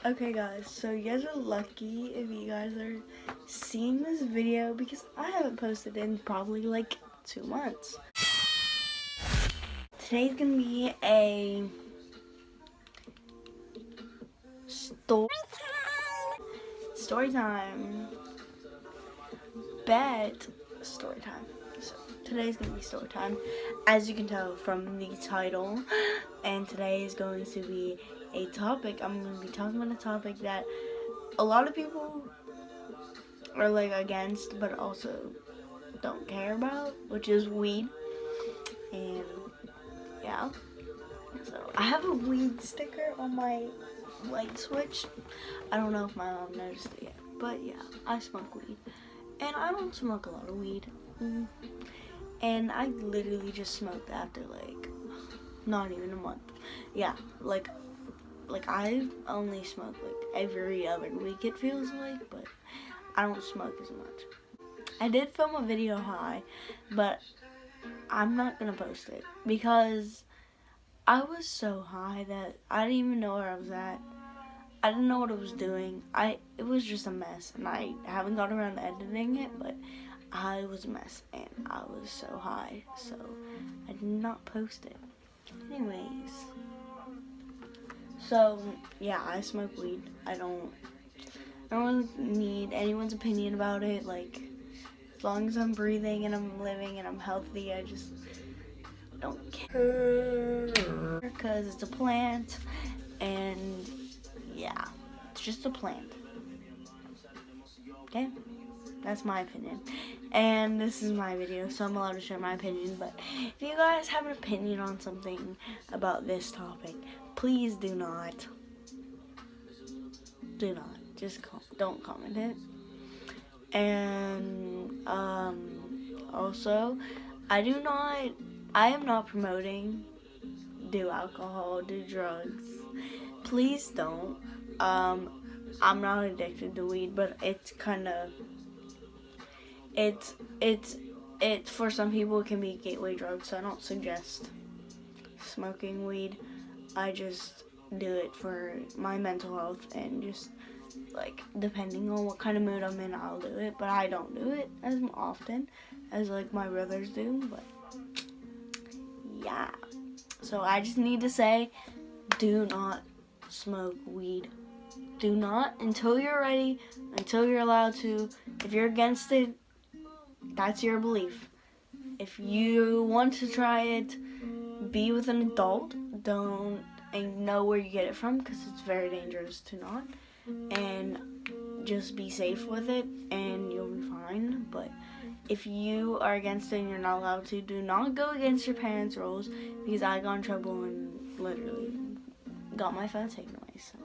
Okay guys, so you guys are lucky if you guys are seeing this video because I haven't posted in probably like 2 months. Today's gonna be a story time, bet story time. So today's gonna be story time, as you can tell from the title, and today is going to be a topic. I'm gonna be talking about a topic that a lot of people are like against, but also don't care about, which is weed. And yeah, so I have a weed sticker on my light switch. I don't know if my mom noticed it yet, but yeah, I smoke weed, and I don't smoke a lot of weed. And I literally just smoked after like not even a month. Yeah, like I only smoke like every other week, it feels like, but I don't smoke as much. I did film a video high, but I'm not gonna post it because I was so high that I didn't even know where I was at. I didn't know what I was doing. It was just a mess, and I haven't got around to editing it, but I was a mess, and I was so high, so I did not post it. Anyways, so yeah, I smoke weed. I don't really need anyone's opinion about it. Like, as long as I'm breathing and I'm living and I'm healthy, I just don't care because it's a plant, and yeah, it's just a plant. Okay, that's my opinion, and this is my video, so I'm allowed to share my opinion. But if you guys have an opinion on something about this topic, please do not just don't comment it. And also, I am not promoting do alcohol, do drugs. Please don't. I'm not addicted to weed, but it's kind of it for some people it can be a gateway drug, so I don't suggest smoking weed. I just do it for my mental health, and just like depending on what kind of mood I'm in, I'll do it, but I don't do it as often as like my brothers do. But yeah, so I just need to say, do not smoke weed. Do not until you're ready, until you're allowed to. If you're against it, that's your belief. If you want to try it, be with an adult. Don't and know where you get it from, because it's very dangerous to not. And just be safe with it, and you'll be fine. But if you are against it and you're not allowed to, do not go against your parents' rules, because I got in trouble and literally got my phone taken away. So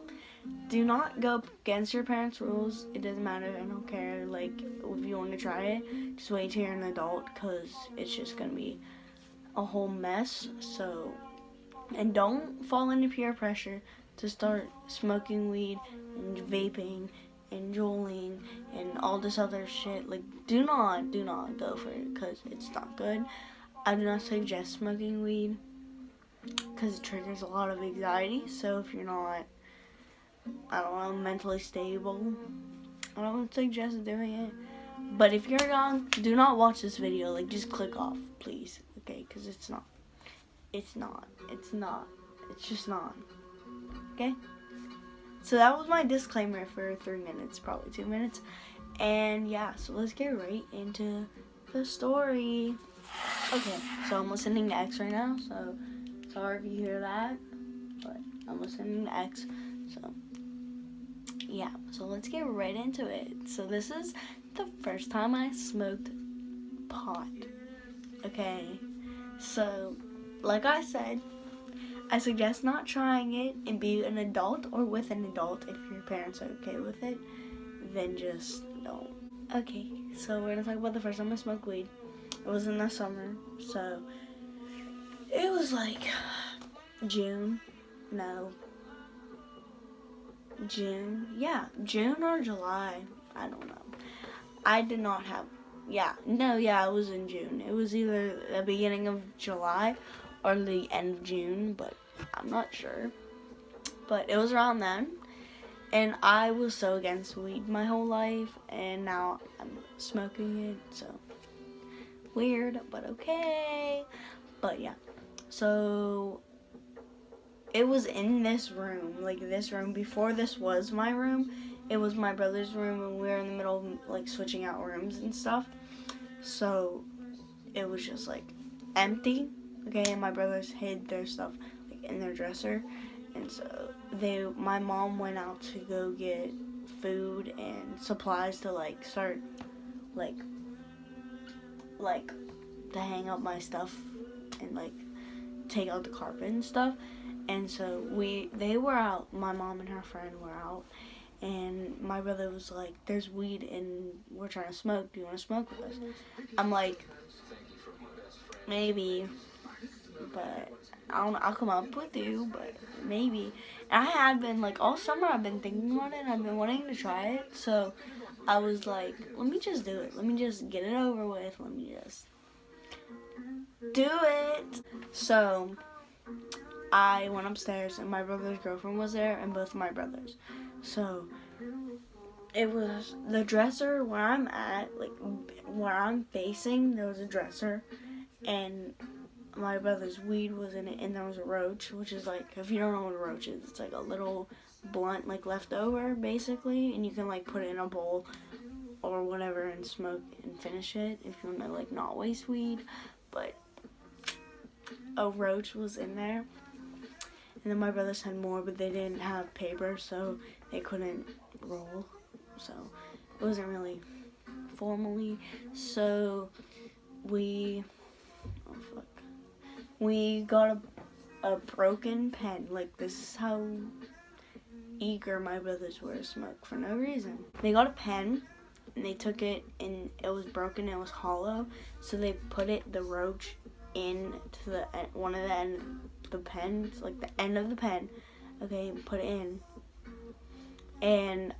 do not go against your parents' rules. It doesn't matter. I don't care. Like, if you want to try it, just wait till you're an adult, because it's just going to be a whole mess. So, and don't fall into peer pressure to start smoking weed and vaping and joling and all this other shit. Like, do not go for it, because it's not good. I do not suggest smoking weed, because it triggers a lot of anxiety. So if you're not, I don't know, mentally stable, I don't suggest doing it. But if you're young, do not watch this video. Like, just click off, please. Okay, because it's just not. Okay? So that was my disclaimer for 3 minutes, probably 2 minutes. And yeah, so let's get right into the story. Okay, so I'm listening to X right now, so sorry if you hear that, but I'm listening to X. So yeah, so let's get right into it. So this is the first time I smoked pot. Okay, so like I said, I suggest not trying it and be an adult or with an adult. If your parents are okay with it, then just don't. Okay, so we're gonna talk about the first time I smoked weed. It was in the summer, so it was like June or July, I don't know. I did not have, it was in June. It was either the beginning of July or the end of June, but I'm not sure. But it was around then, And I was so against weed my whole life, and now I'm smoking it, so weird, but okay. But yeah, so it was in this room, like this room, before this was my room. It was my brother's room, and we were in the middle of like switching out rooms and stuff. So it was just like empty, okay, and my brothers hid their stuff like in their dresser. And so my mom went out to go get food and supplies to like start like to hang up my stuff and like take out the carpet and stuff. And so they were out, my mom and her friend were out, and my brother was like, there's weed and we're trying to smoke, do you want to smoke with us? I'm like, maybe, but I'll come up with you, but maybe. And I had been like all summer I've been thinking about it and I've been wanting to try it, so I was like, let me just do it, let me just get it over with, let me just do it. So I went upstairs and my brother's girlfriend was there and both of my brothers. So it was the dresser where I'm at, like where I'm facing, there was a dresser and my brother's weed was in it, and there was a roach, which is like, if you don't know what a roach is, it's like a little blunt like leftover basically, and you can like put it in a bowl or whatever and smoke and finish it if you want to like not waste weed. But a roach was in there, and then my brothers had more, but they didn't have paper, so they couldn't roll, so it wasn't really formally. So we got a broken pen. Like, this is how eager my brothers were to smoke for no reason. They got a pen and they took it and it was broken, it was hollow, so they put the roach into one of the end of the pen, like the end of the pen, okay, and put it in. And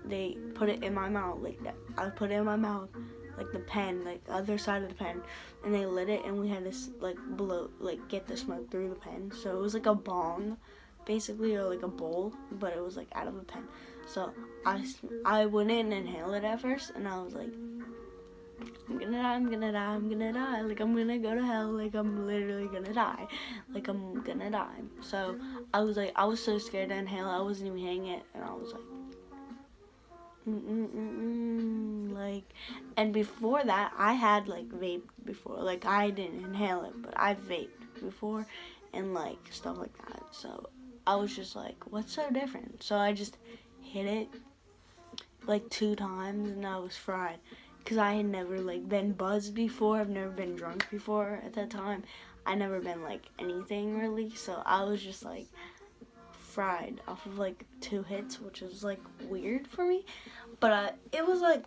they put it in my mouth, like that. I put it in my mouth, like the pen, like the other side of the pen, and they lit it, and we had to like blow, like get the smoke through the pen. So it was like a bong, basically, or like a bowl, but it was like out of a pen. So I wouldn't inhale it at first, and I was like, I'm gonna die, I'm gonna die, I'm gonna die, like I'm gonna go to hell, like I'm literally gonna die, like I'm gonna die. So I was so scared to inhale, I wasn't even hitting it, and I was like, like, and before that, I had like vaped before, like I didn't inhale it, but I vaped before, and like stuff like that. So I was just like, what's so different? So I just hit it like 2 times, and I was fried, because I had never like been buzzed before. I've never been drunk before at that time. I never been like anything really, so I was just like fried off of like 2 hits, which was like weird for me. But it was like,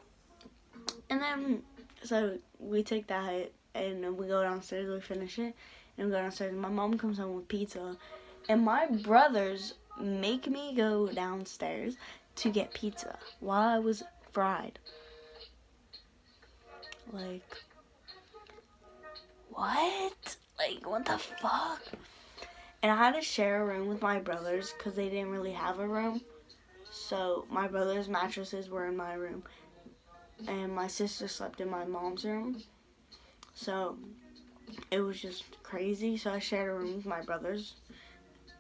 and then so we take that hit and we go downstairs, we finish it, and we go downstairs, and my mom comes home with pizza, and my brothers make me go downstairs to get pizza while I was fried. Like, what? Like, what the fuck? And I had to share a room with my brothers because they didn't really have a room. So my brother's mattresses were in my room, and my sister slept in my mom's room. So it was just crazy. So I shared a room with my brothers,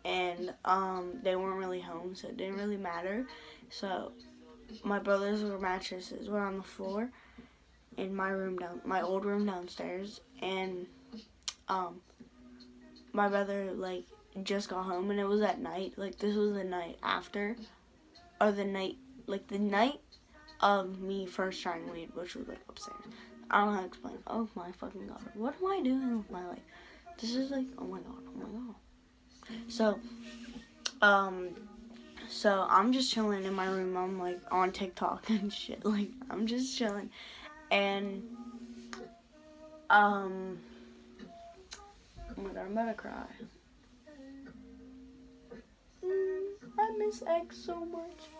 and they weren't really home, so it didn't really matter. So my brothers' mattresses were on the floor in my room my old room downstairs, and my brother like just got home, and it was at night. Like, this was the night after, or the night of me first trying weed, which was like upstairs. I don't know how to explain. Oh my fucking god, what am I doing with my life? This is like, oh my god. So so I'm just chilling in my room. I'm like on TikTok and shit. Like, I'm just chilling, and oh my god, I'm about to cry. I miss X so much.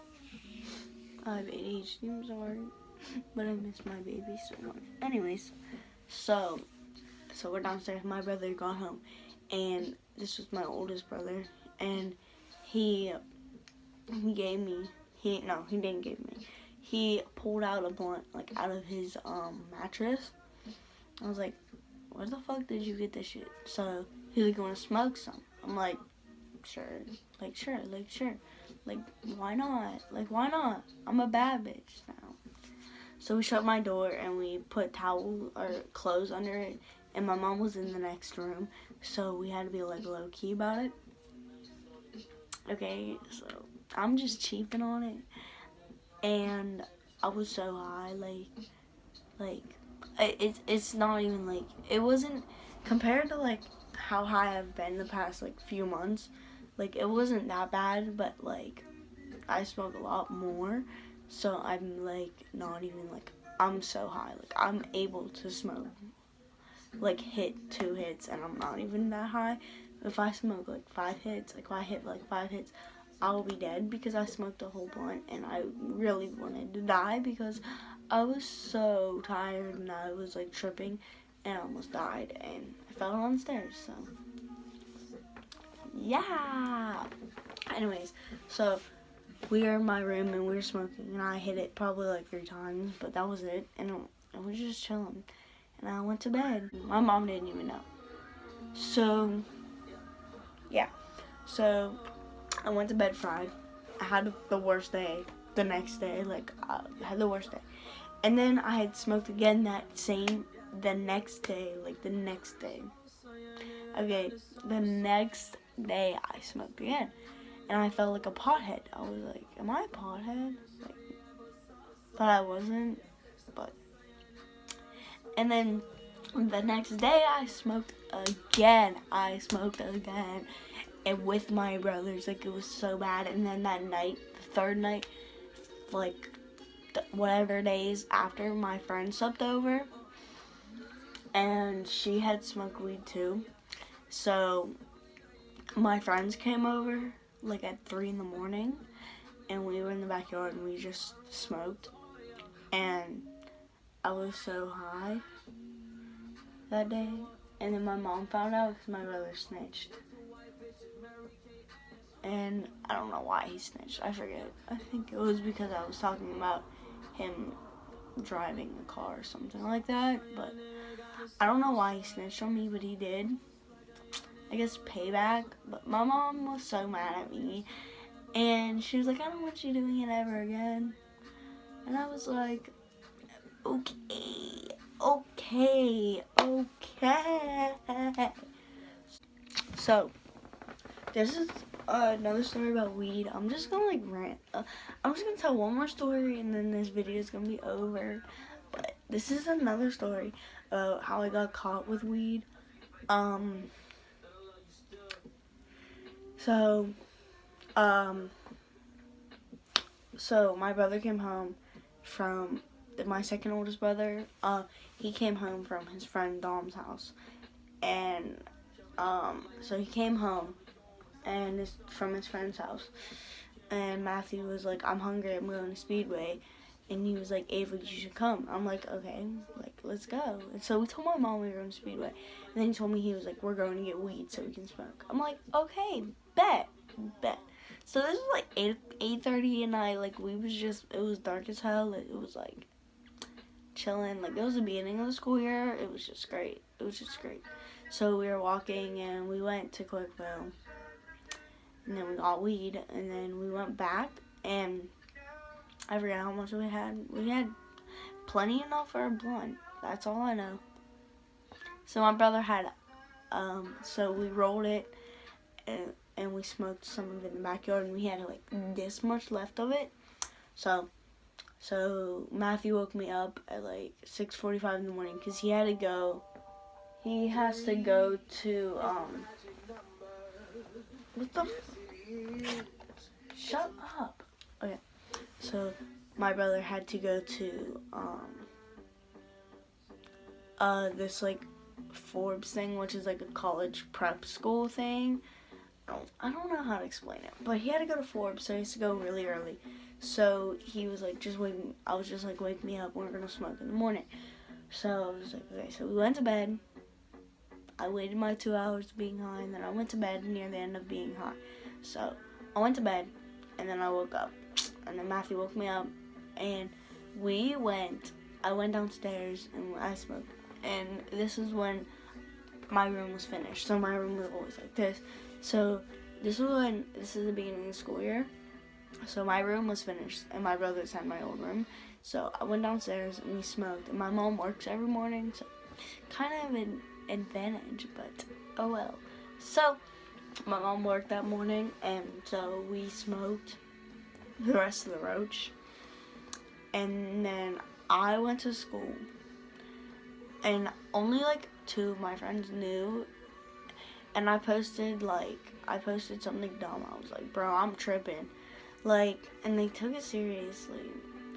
I have ADHD, I'm sorry, but I miss my baby so much. Anyways, so we're downstairs. My brother got home, and this was my oldest brother, and he gave me, he didn't give me, he pulled out a blunt, like, out of his mattress. I was like, where the fuck did you get this shit? So he's like, you want to smoke some? I'm like, sure, sure, why not? Why not? I'm a bad bitch now. So we shut my door and we put towel or clothes under it, and my mom was in the next room, so we had to be like low key about it. Okay, so I'm just cheaping on it, and I was so high, it's not even like, it wasn't compared to like how high I've been the past like few months. Like, it wasn't that bad, but like I smoke a lot more, so I'm like not even like, I'm so high, like I'm able to smoke, like hit 2 hits and I'm not even that high. If I smoke like 5 hits, like if I hit like 5 hits, I'll be dead because I smoked a whole blunt, and I really wanted to die because I was so tired and I was like tripping and I almost died and I fell down the stairs. So yeah. Anyways, so we were in my room and we were smoking, and I hit it probably like 3 times, but that was it, and I was just chilling, and I went to bed. My mom didn't even know. So yeah, so I went to bed fried. I had the worst day the next day, like I had the worst day, and then I had smoked again the next day. Okay, the next day I smoked again, and I felt like a pothead. I was like, am I a pothead? Like, but I wasn't, but. And then the next day I smoked again. And with my brothers, like, it was so bad. And then that night, the third night, like, whatever days after, my friend slept over, and she had smoked weed too. So my friends came over like at 3 in the morning, and we were in the backyard and we just smoked, and I was so high that day. And then my mom found out because my brother snitched, and I don't know why he snitched. I forget. I think it was because I was talking about him driving a car or something like that, but I don't know why he snitched on me, but he did. I guess payback. But my mom was so mad at me, and she was like, I don't want you doing it ever again. And I was like, okay. So this is another story about weed. I'm just gonna like rant. I'm just gonna tell one more story, and then this video is gonna be over. But this is another story about how I got caught with weed. So my brother came home from my second oldest brother. He came home from his friend Dom's house, and so he came home and from his friend's house, and Matthew was like, I'm hungry, I'm going to Speedway. And he was like, Avery, you should come. I'm like, okay, like, let's go. And so we told my mom we were going to Speedway. And then he told me, he was like, we're going to get weed so we can smoke. I'm like, okay, bet. So this was like 8:30, and it was dark as hell. It was like chilling. Like, it was the beginning of the school year. It was just great. So we were walking, and we went to Quickville. And then we got weed, and then we went back, and I forget how much we had. We had plenty enough for a blunt. That's all I know. So my brother had, so we rolled it, and we smoked some of it in the backyard, and we had like this much left of it. So Matthew woke me up at like 6:45 in the morning because he has to go to, what the shut up. Okay. So my brother had to go to this like Forbes thing, which is like a college prep school thing. I don't know how to explain it, but he had to go to Forbes, so he has to go really early. So he was like, I was just like, wake me up, we're gonna smoke in the morning. So I was like, okay. So we went to bed. I waited my 2 hours of being high, and then I went to bed near the end of being high. So I went to bed, and then I woke up, and then Matthew woke me up, and I went downstairs, and I smoked, and this is when my room was finished. So my room was always like this. So this is the beginning of the school year. So my room was finished, and my brothers had my old room. So I went downstairs, and we smoked, and my mom works every morning, so kind of an advantage, but oh well. So my mom worked that morning, and so we smoked the rest of the roach, and then I went to school, and only like 2 of my friends knew, and I posted something dumb. I was like, bro, I'm tripping, like, and they took it seriously,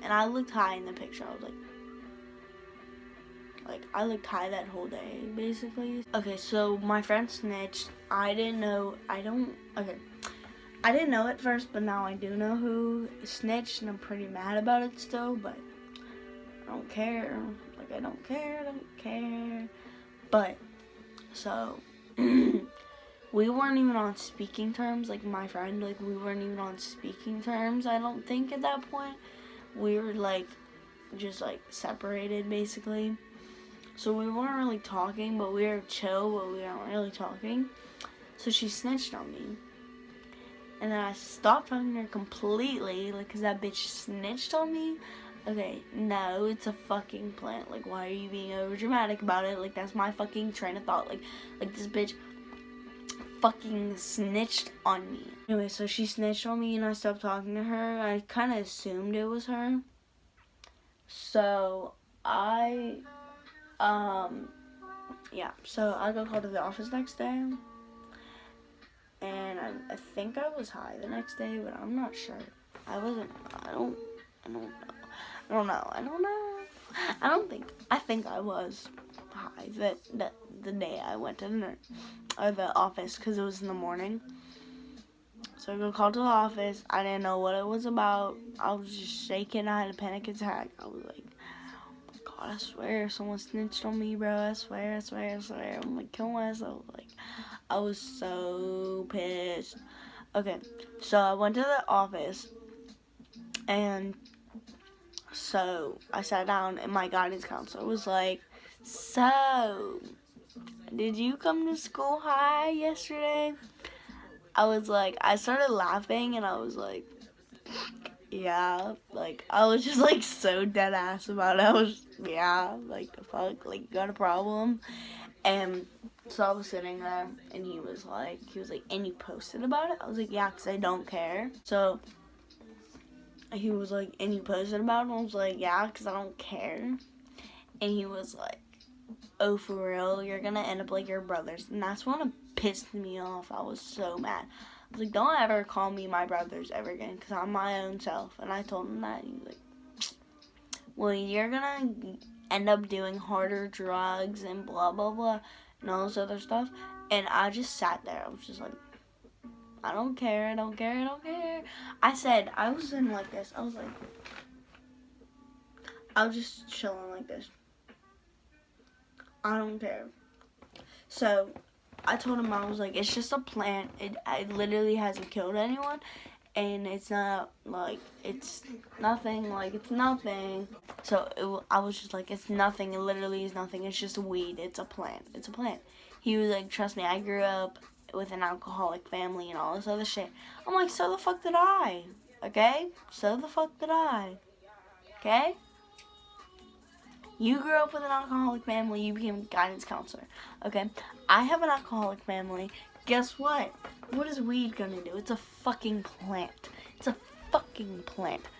and I looked high in the picture. I was like I looked high that whole day, basically. Okay, so my friend snitched. I didn't know at first, but now I do know who snitched, and I'm pretty mad about it still, but I don't care. Like, I don't care. But, so, we weren't even on speaking terms, like, my friend, like, we weren't even on speaking terms, I don't think, at that point. We were, like, just, like, separated, basically. So we weren't really talking, but we were chill, but we weren't really talking. So she snitched on me. And then I stopped talking to her completely, like, because that bitch snitched on me. Okay, no, it's a fucking plant. Like, why are you being over dramatic about it? Like, that's my fucking train of thought. Like this bitch fucking snitched on me. Anyway, so she snitched on me, and I stopped talking to her. I kind of assumed it was her. So yeah, so I got called to the office next day, and I think I was high the next day, but I'm not sure. I think I was high the day I went to the office, because it was in the morning. So I got called to the office. I didn't know what it was about. I was just shaking. I had a panic attack. I was like, God, I swear someone snitched on me, bro. I swear. I'm like, kill myself. Like, I was so pissed. Okay, so I went to the office, and so I sat down, and my guidance counselor was like, so, did you come to school high yesterday? I started laughing, and I was like, yeah, like, I was just, like, so dead ass about it. Like, the fuck, like, you got a problem? And so I was sitting there, and he was like, and you posted about it? I was like, yeah, because I don't care. So he was like, and you posted about it? I was like, yeah, because I don't care. And he was like, oh, for real? You're going to end up like your brothers. And that's when it pissed me off. I was so mad. I was like, don't ever call me my brothers ever again, because I'm my own self. And I told him that. And he was like, well, you're going to end up doing harder drugs and blah, blah, blah, and all this other stuff. And I just sat there. I was just like, I don't care. I said, I was in like this. I was just chilling like this. I don't care. So I told him, I was like, it's just a plant. It literally hasn't killed anyone. And it's not, like, it's nothing. So I was just like, it's nothing. It literally is nothing. It's just a weed. It's a plant. He was like, trust me, I grew up with an alcoholic family and all this other shit. I'm like, so the fuck did I. Okay? So the fuck did I. Okay? You grew up with an alcoholic family. You became a guidance counselor. Okay? I have an alcoholic family. Guess what? What is weed gonna do? It's a fucking plant.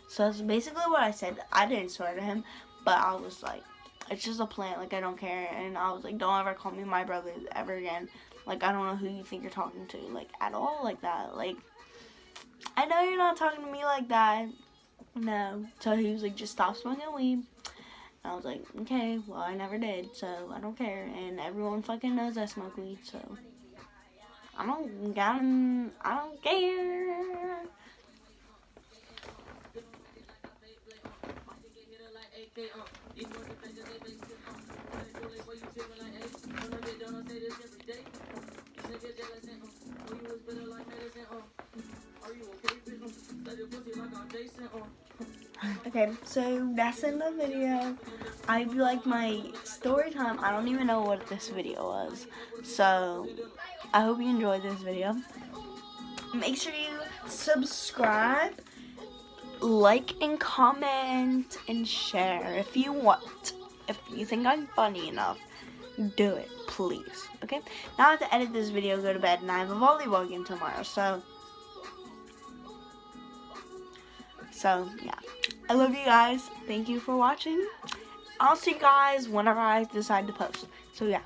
So that's basically what I said. I didn't swear to him, but I was like, it's just a plant. Like, I don't care. And I was like, don't ever call me my brother ever again. Like, I don't know who you think you're talking to. Like, at all like that. Like, I know you're not talking to me like that. No. So he was like, just stop smoking weed. And I was like, okay, well, I never did, so I don't care. And everyone fucking knows I smoke weed, so I don't care. Okay, so that's in the video. I like my story time. I don't even know what this video was. So, I hope you enjoyed this video. Make sure you subscribe, like and comment and share if you want. If you think I'm funny enough, do it, please. Okay? Now I have to edit this video, go to bed, and I have a volleyball game tomorrow. So yeah. I love you guys. Thank you for watching. I'll see you guys whenever I decide to post. So yeah.